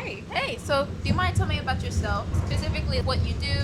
Hey. Hey, so do you mind telling me about yourself? Specifically what you do,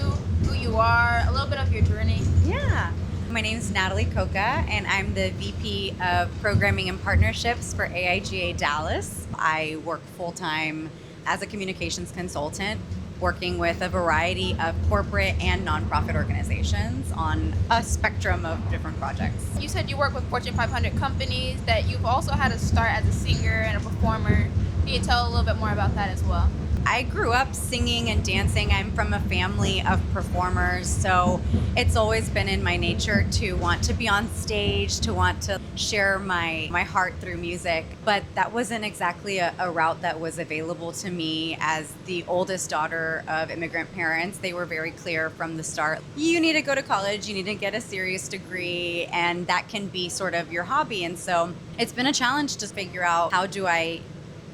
who you are, a little bit of your journey? Yeah. My name is Natalie Coca, and I'm the VP of Programming and Partnerships for AIGA Dallas. I work full-time as a communications consultant, working with a variety of corporate and nonprofit organizations on a spectrum of different projects. You said you work with Fortune 500 companies, that you've also had to start as a singer and a performer. Can you tell a little bit more about that as well? I grew up singing and dancing. I'm from a family of performers, so it's always been in my nature to want to be on stage, to want to share my heart through music. But that wasn't exactly a route that was available to me as the oldest daughter of immigrant parents. They were very clear from the start. You need to go to college, you need to get a serious degree, and that can be sort of your hobby. And so it's been a challenge to figure out, how do I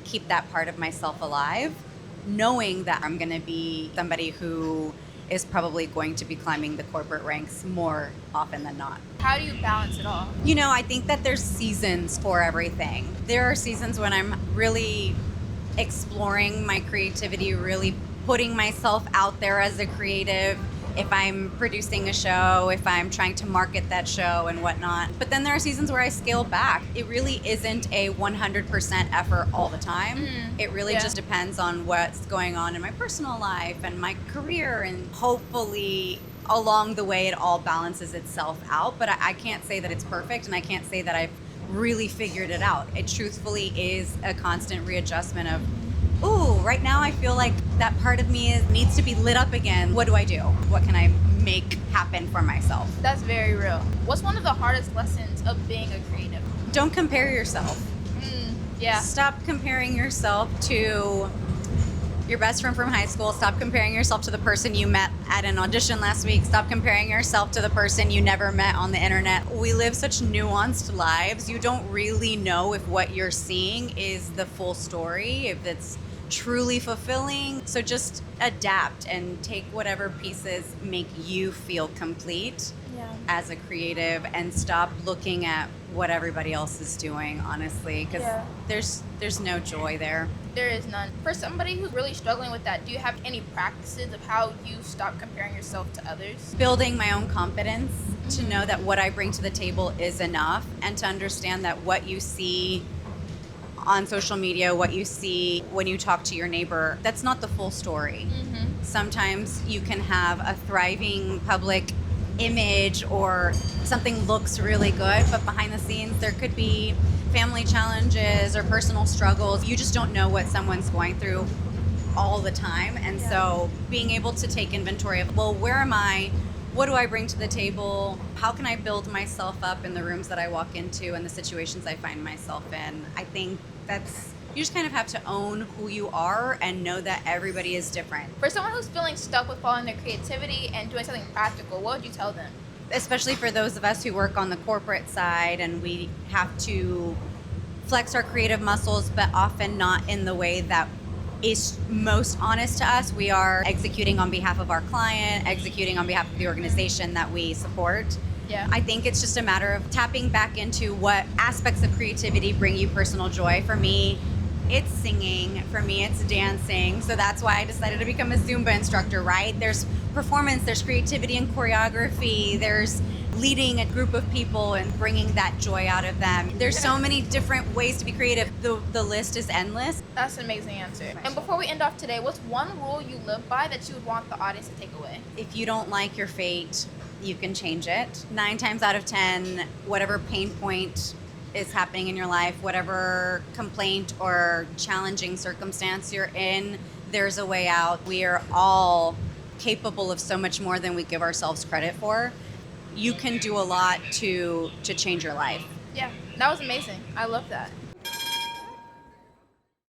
keep that part of myself alive, knowing that I'm going to be somebody who is probably going to be climbing the corporate ranks more often than not. How do you balance it all? You know, I think that there's seasons for everything. There are seasons when I'm really exploring my creativity, really putting myself out there as a creative. If I'm producing a show, if I'm trying to market that show and whatnot. But then there are seasons where I scale back. It really isn't a 100% effort all the time. It really just depends on what's going on in my personal life and my career, and hopefully along the way it all balances itself out. But I can't say that it's perfect, and I can't say that I've really figured it out. It truthfully is a constant readjustment of, ooh, right now I feel like that part of me needs to be lit up again. What do I do? What can I make happen for myself? That's very real. What's one of the hardest lessons of being a creative? Don't compare yourself. Yeah. Stop comparing yourself to your best friend from high school. Stop comparing yourself to the person you met at an audition last week. Stop comparing yourself to the person you never met on the internet. We live such nuanced lives. You don't really know if what you're seeing is the full story, if it's truly fulfilling. So just adapt and take whatever pieces make you feel complete as a creative, and stop looking at what everybody else is doing, honestly, because there's no joy there. There is none. For somebody who's really struggling with that, do you have any practices of how you stop comparing yourself to others? Building my own confidence, to know that what I bring to the table is enough, and to understand that what you see on social media, what you see when you talk to your neighbor, that's not the full story. Sometimes you can have a thriving public image, or something looks really good, but behind the scenes there could be family challenges or personal struggles. You just don't know what someone's going through all the time. And so being able to take inventory of, well, where am I? What do I bring to the table? How can I build myself up in the rooms that I walk into and the situations I find myself in? I think you just kind of have to own who you are and know that everybody is different. For someone who's feeling stuck with following their creativity and doing something practical, what would you tell them? Especially for those of us who work on the corporate side, and we have to flex our creative muscles, but often not in the way that is most honest to us. We are executing on behalf of our client, executing on behalf of the organization that we support. I think it's just a matter of tapping back into what aspects of creativity bring you personal joy. For me, it's singing. For me, it's dancing. So that's why I decided to become a Zumba instructor, right? There's performance, there's creativity and choreography, there's leading a group of people and bringing that joy out of them. There's so many different ways to be creative. The list is endless. That's an amazing answer. And before we end off today, what's one rule you live by that you would want the audience to take away? If you don't like your fate, you can change it. 9 times out of 10, whatever pain point is happening in your life, whatever complaint or challenging circumstance you're in, there's a way out. We are all capable of so much more than we give ourselves credit for. You can do a lot to change your life. Yeah, that was amazing. I love that.